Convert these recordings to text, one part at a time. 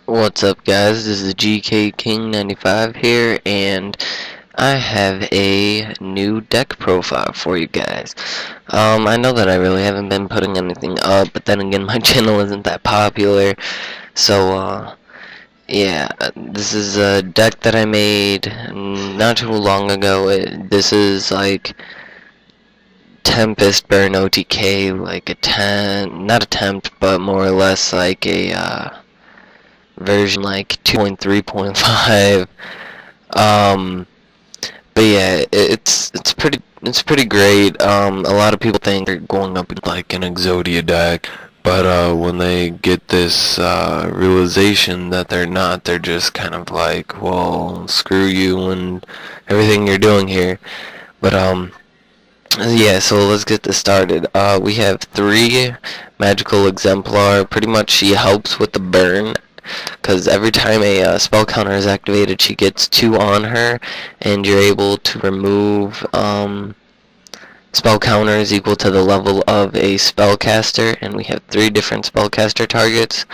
What's up, guys? This is GK King 95 here, and I have a new deck profile for you guys. I know that I really haven't been putting anything up, but then again, my channel isn't that popular, so yeah, this is a deck that I made not too long ago. This is like Tempest Burn OTK, like not attempt, but more or less like a version like 2.3.5. But yeah, it's pretty great. A lot of people think they're going up like an Exodia deck, but when they get this realization that they're not, they're just kind of like, well, screw you and everything you're doing here. But yeah, so let's get this started. We have 3 magical exemplar. Pretty much she helps with the burn, because every time a spell counter is activated, she gets 2 on her, and you're able to remove spell counters equal to the level of a spellcaster, and we have 3 different spellcaster targets,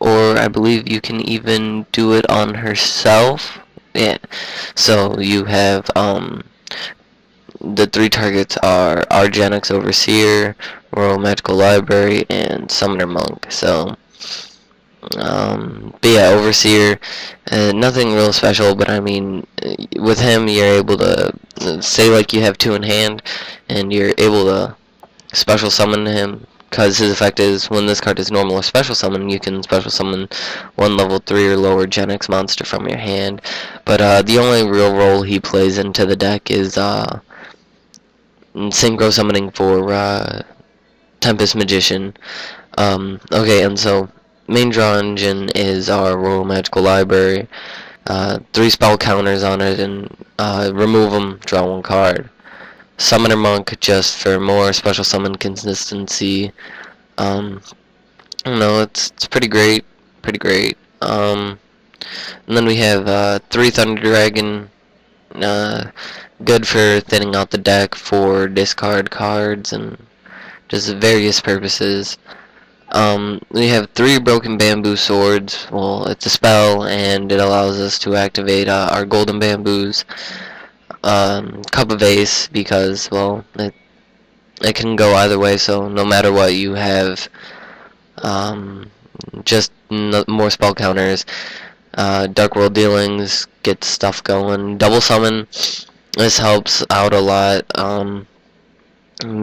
or I believe you can even do it on herself. Yeah, so you have the 3 targets are Argenix Overseer, Royal Magical Library, and Summoner Monk. So but yeah, Overseer, nothing real special, but I mean, with him, you're able to say like you have 2 in hand, and you're able to special summon him, because his effect is when this card is normal or special summon, you can special summon 1 level 3 or lower Gen X monster from your hand. But the only real role he plays into the deck is synchro summoning for Tempest Magician. Okay, and so main draw engine is our Royal Magical Library. 3 spell counters on it, and remove them, draw 1 card. Summoner Monk just for more special summon consistency. I don't know, it's pretty great, pretty great. And then we have 3 Thunder Dragon. Good for thinning out the deck for discard cards and just various purposes. We have 3 Broken Bamboo Swords. Well, it's a spell, and it allows us to activate our Golden Bamboos. Cup of Ace, because, well, it can go either way, so no matter what, you have just more spell counters. Dark World Dealings, get stuff going. Double Summon, this helps out a lot,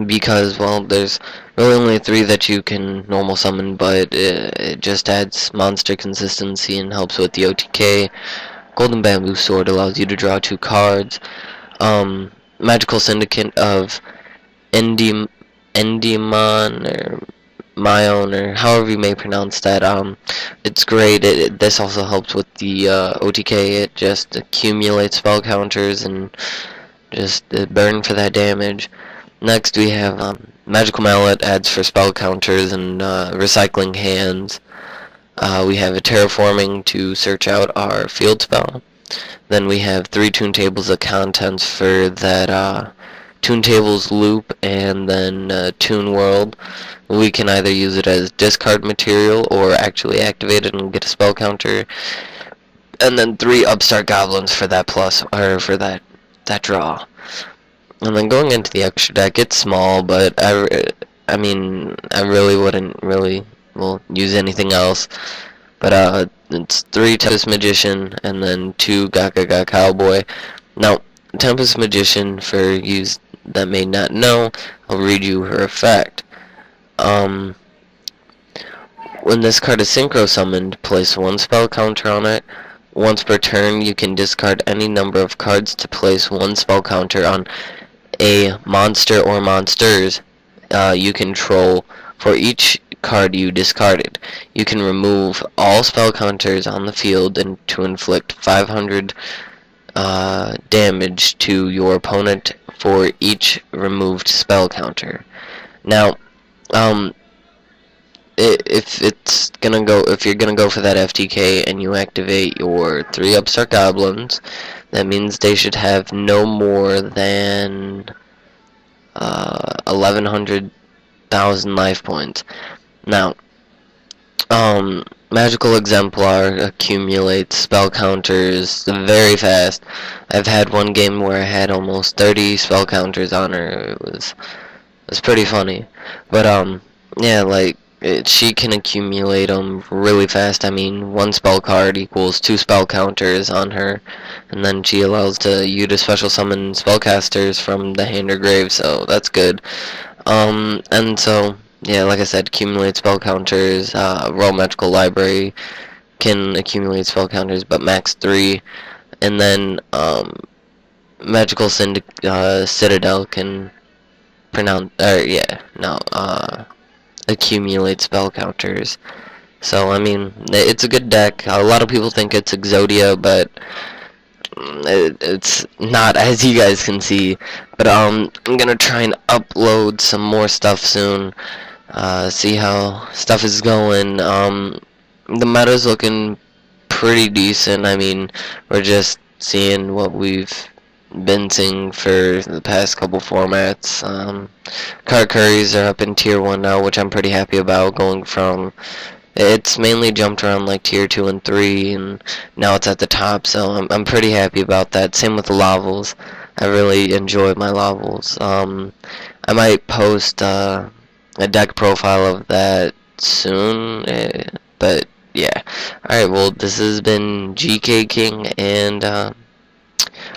because, well, there's really only 3 that you can normal summon, but it just adds monster consistency and helps with the OTK. Golden Bamboo Sword allows you to draw 2 cards. Magical Syndicate of Endymion, or Mayon, or however you may pronounce that. It's great. This also helps with the OTK. It just accumulates spell counters and just burn for that damage. Next we have Magical Mallet, adds for spell counters and recycling hands. We have a Terraforming to search out our field spell. Then we have 3 Toon Tables of Contents for that Toon Tables loop, and then Toon World. We can either use it as discard material or actually activate it and get a spell counter. And then 3 Upstart Goblins for that plus, or for that draw. And then going into the extra deck, it's small, but I mean, I really wouldn't use anything else. But it's 3 Tempest Magician, and then 2 Gaga Cowboy. Now, Tempest Magician, for you that may not know, I'll read you her effect. When this card is synchro summoned, place 1 spell counter on it. Once per turn, you can discard any number of cards to place 1 spell counter on a monster or monsters you control for each card you discarded. You can remove all spell counters on the field and to inflict 500 damage to your opponent for each removed spell counter. Now, if you're gonna go for that FTK and you activate your 3 Upstart Goblins, that means they should have no more than 1,100,000 life points. Now, Magical Exemplar accumulates spell counters very fast. I've had one game where I had almost 30 spell counters on her. It was pretty funny. But yeah, like she can accumulate them really fast. I mean, one spell card equals two spell counters on her, and then she allows you to special summon spellcasters from the hand or grave. So that's good. And so, yeah, like I said, accumulate spell counters. Royal Magical Library can accumulate spell counters, but max 3. And then, Citadel can accumulate spell counters. So, I mean, it's a good deck. A lot of people think it's Exodia, but it's not, as you guys can see. But I'm gonna try and upload some more stuff soon. See how stuff is going. The meta's looking pretty decent. I mean, we're just seeing what we've been seeing for the past couple formats. Card curries are up in tier 1 now, which I'm pretty happy about, going from, it's mainly jumped around like tier 2 and 3, and now it's at the top, so I'm pretty happy about that. Same with the Lavels. I really enjoy my Lavels. I might post a deck profile of that soon, but yeah. Alright, well, this has been GK King, and